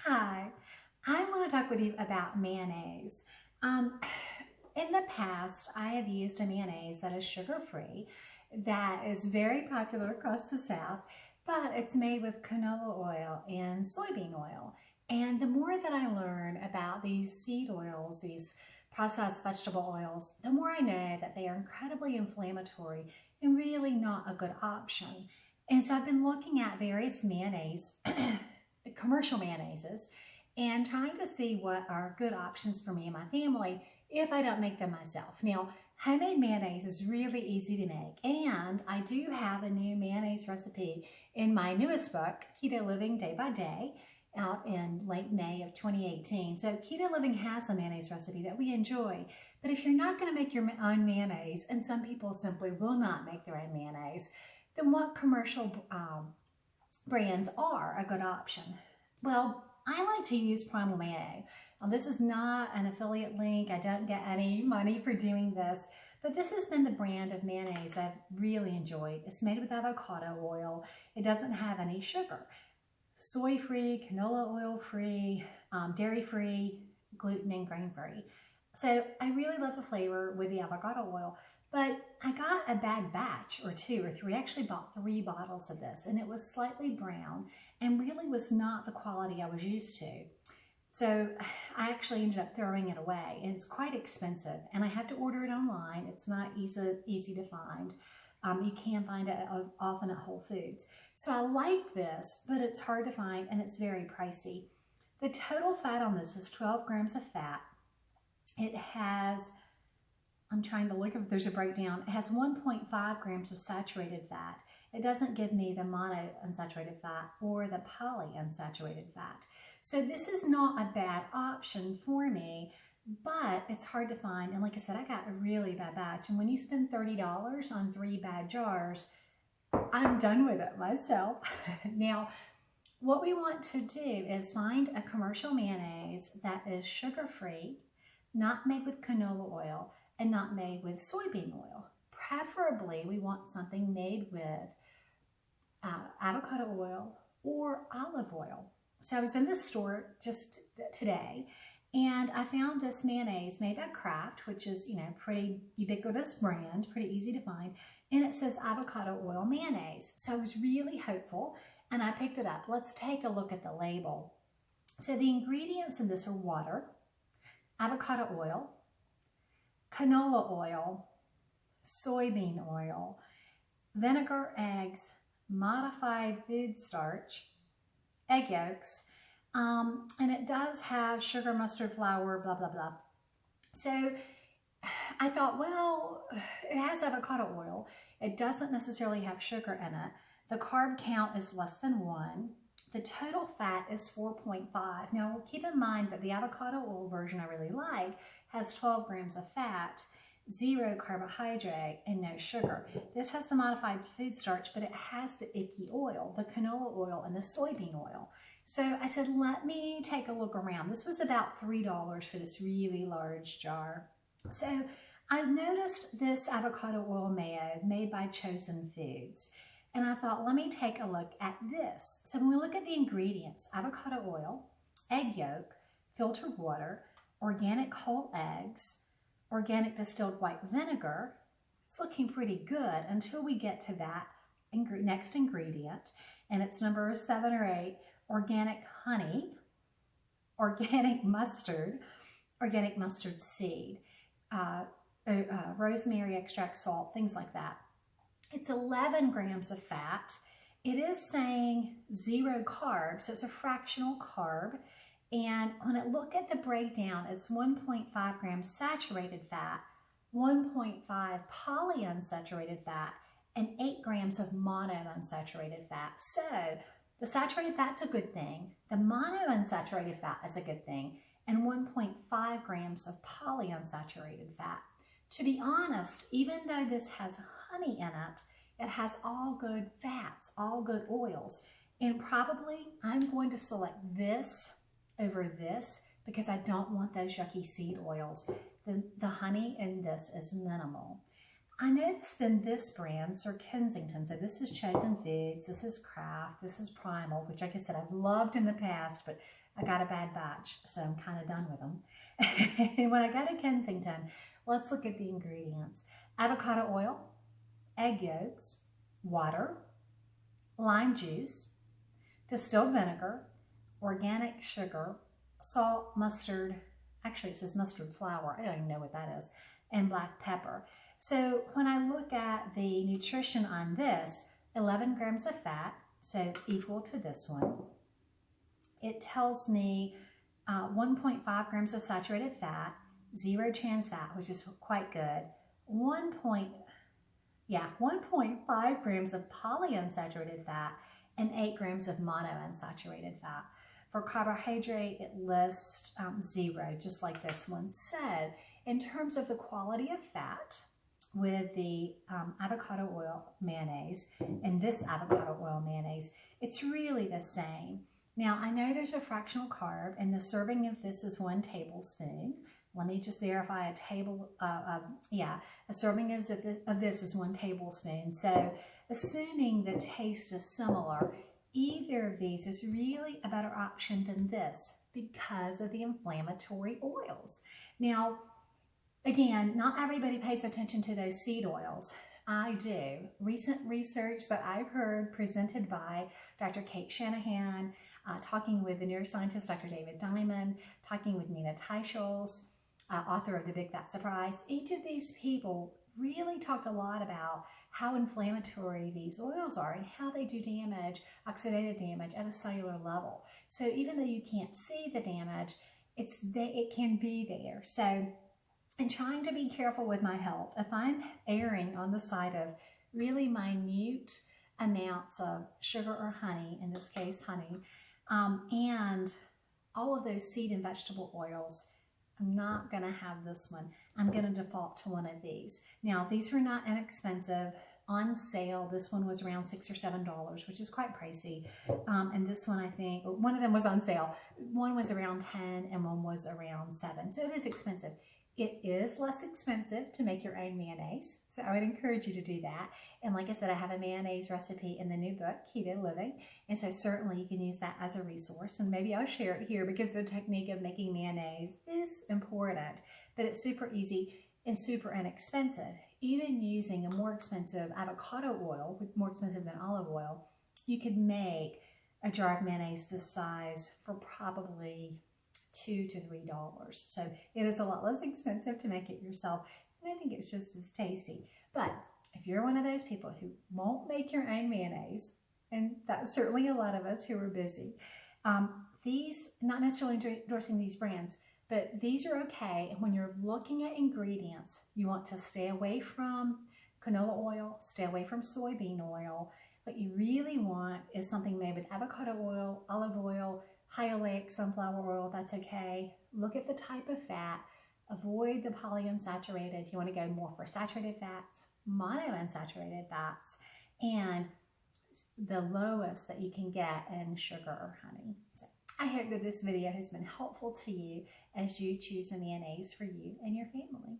Hi, I want to talk with you about mayonnaise. Um, in the past, I have used a mayonnaise that is sugar-free, that is very popular across the South, but it's made with canola oil and soybean oil. And the more that I learn about these seed oils, these processed vegetable oils, the more I know that they are incredibly inflammatory and really not a good option. And so I've been looking at various mayonnaise commercial mayonnaises and trying to see what are good options for me and my family if I don't make them myself. Now, homemade mayonnaise is really easy to make, and I do have a new mayonnaise recipe in my newest book, Keto Living Day by Day, out in late May of 2018. So Keto Living has a mayonnaise recipe that we enjoy, but if you're not going to make your own mayonnaise, and some people simply will not make their own mayonnaise, then what commercial brands are a good option? Well, I like to use Primal Mayo. Now, this is not an affiliate link. I don't get any money for doing this, but this has been the brand of mayonnaise I've really enjoyed. It's made with avocado oil. It doesn't have any sugar. Soy-free, canola oil-free, dairy-free, gluten and grain-free. So I really love the flavor with the avocado oil. But I got a bad batch, or two or three. I actually bought 3 bottles of this, and it was slightly brown and really was not the quality I was used to. So I actually ended up throwing it away, and it's quite expensive, and I had to order it online. It's not easy to find. You can find it often at Whole Foods. So I like this, but it's hard to find, and it's very pricey. The total fat on this is 12 grams of fat. It has, I'm trying to look if there's a breakdown. It has 1.5 grams of saturated fat. It doesn't give me the monounsaturated fat or the polyunsaturated fat. So this is not a bad option for me, but it's hard to find. And like I said, I got a really bad batch. And when you spend $30 on 3 bad jars, I'm done with it myself. Now, what we want to do is find a commercial mayonnaise that is sugar-free, not made with canola oil, and not made with soybean oil. Preferably, we want something made with avocado oil or olive oil. So I was in the store just today, and I found this mayonnaise made by Kraft, which is, pretty ubiquitous brand, pretty easy to find, and it says avocado oil mayonnaise. So I was really hopeful, and I picked it up. Let's take a look at the label. So the ingredients in this are water, avocado oil, canola oil, soybean oil, vinegar, eggs, modified food starch, egg yolks, and it does have sugar, mustard, flour, blah, blah, blah. So I thought, well, it has avocado oil. It doesn't necessarily have sugar in it. The carb count is less than 1. The total fat is 4.5. Now, keep in mind that the avocado oil version I really like has 12 grams of fat, 0 carbohydrate, and no sugar. This has the modified food starch, but it has the icky oil, the canola oil, and the soybean oil. So I said, let me take a look around. This was about $3 for this really large jar. So I noticed this avocado oil mayo made by Chosen Foods. And I thought, let me take a look at this. So when we look at the ingredients, avocado oil, egg yolk, filtered water, organic whole eggs, organic distilled white vinegar, it's looking pretty good until we get to that next ingredient, and it's number 7 or 8, organic honey, organic mustard seed, rosemary extract, salt, things like that. It's 11 grams of fat. It is saying 0 carbs, so it's a fractional carb. And when I look at the breakdown, it's 1.5 grams saturated fat, 1.5 polyunsaturated fat, and 8 grams of monounsaturated fat. So the saturated fat's a good thing, the monounsaturated fat is a good thing, and 1.5 grams of polyunsaturated fat. To be honest, even though this has honey in it, it has all good fats, all good oils, and probably I'm going to select this over this because I don't want those yucky seed oils. The honey in this is minimal. I noticed in this brand, Sir Kensington, so this is Chosen Foods, this is Kraft, this is Primal, which like I said, I've loved in the past, but I got a bad batch, so I'm kind of done with them. And when I go to Kensington, let's look at the ingredients. Avocado oil, egg yolks, water, lime juice, distilled vinegar, organic sugar, salt, mustard, actually it says mustard flour, I don't even know what that is, and black pepper. So when I look at the nutrition on this, 11 grams of fat, so equal to this one. It tells me 1.5 grams of saturated fat, 0 trans fat, which is quite good, 1.5 grams of polyunsaturated fat, and 8 grams of monounsaturated fat. For carbohydrate, it lists 0, just like this one. So in terms of the quality of fat, with the avocado oil mayonnaise and this avocado oil mayonnaise, it's really the same. Now, I know there's a fractional carb, and the serving of this is 1 tablespoon. Let me just verify a serving of this is 1 tablespoon. So assuming the taste is similar, either of these is really a better option than this because of the inflammatory oils. Now, again, not everybody pays attention to those seed oils. I do. Recent research that I've heard presented by Dr. Kate Shanahan, talking with the neuroscientist Dr. David Diamond, talking with Nina Teicholz, author of The Big Fat Surprise. Each of these people really talked a lot about how inflammatory these oils are and how they do damage, oxidative damage at a cellular level. So even though you can't see the damage, it can be there. So in trying to be careful with my health, if I'm erring on the side of really minute amounts of sugar or honey, in this case honey, and all of those seed and vegetable oils, I'm not going to have this one. I'm going to default to one of these. Now, these were not inexpensive. On sale, this one was around $6 or $7, which is quite pricey. And this one, I think, one of them was on sale. One was around 10 and one was around 7. So it is expensive. It is less expensive to make your own mayonnaise, so I would encourage you to do that. And like I said, I have a mayonnaise recipe in the new book, Keto Living, and so certainly you can use that as a resource. And maybe I'll share it here because the technique of making mayonnaise is important, but it's super easy and super inexpensive. Even using a more expensive avocado oil, more expensive than olive oil, you could make a jar of mayonnaise this size for probably $2 to $3. So it is a lot less expensive to make it yourself, and I think it's just as tasty. But if you're one of those people who won't make your own mayonnaise, and that's certainly a lot of us who are busy, these, not necessarily endorsing these brands, but these are okay. And when you're looking at ingredients, you want to stay away from canola oil, stay away from soybean oil. What you really want is something made with avocado oil, olive oil, high oleic sunflower oil, that's okay. Look at the type of fat. Avoid the polyunsaturated. You want to go more for saturated fats, monounsaturated fats, and the lowest that you can get in sugar or honey. So I hope that this video has been helpful to you as you choose a mayonnaise for you and your family.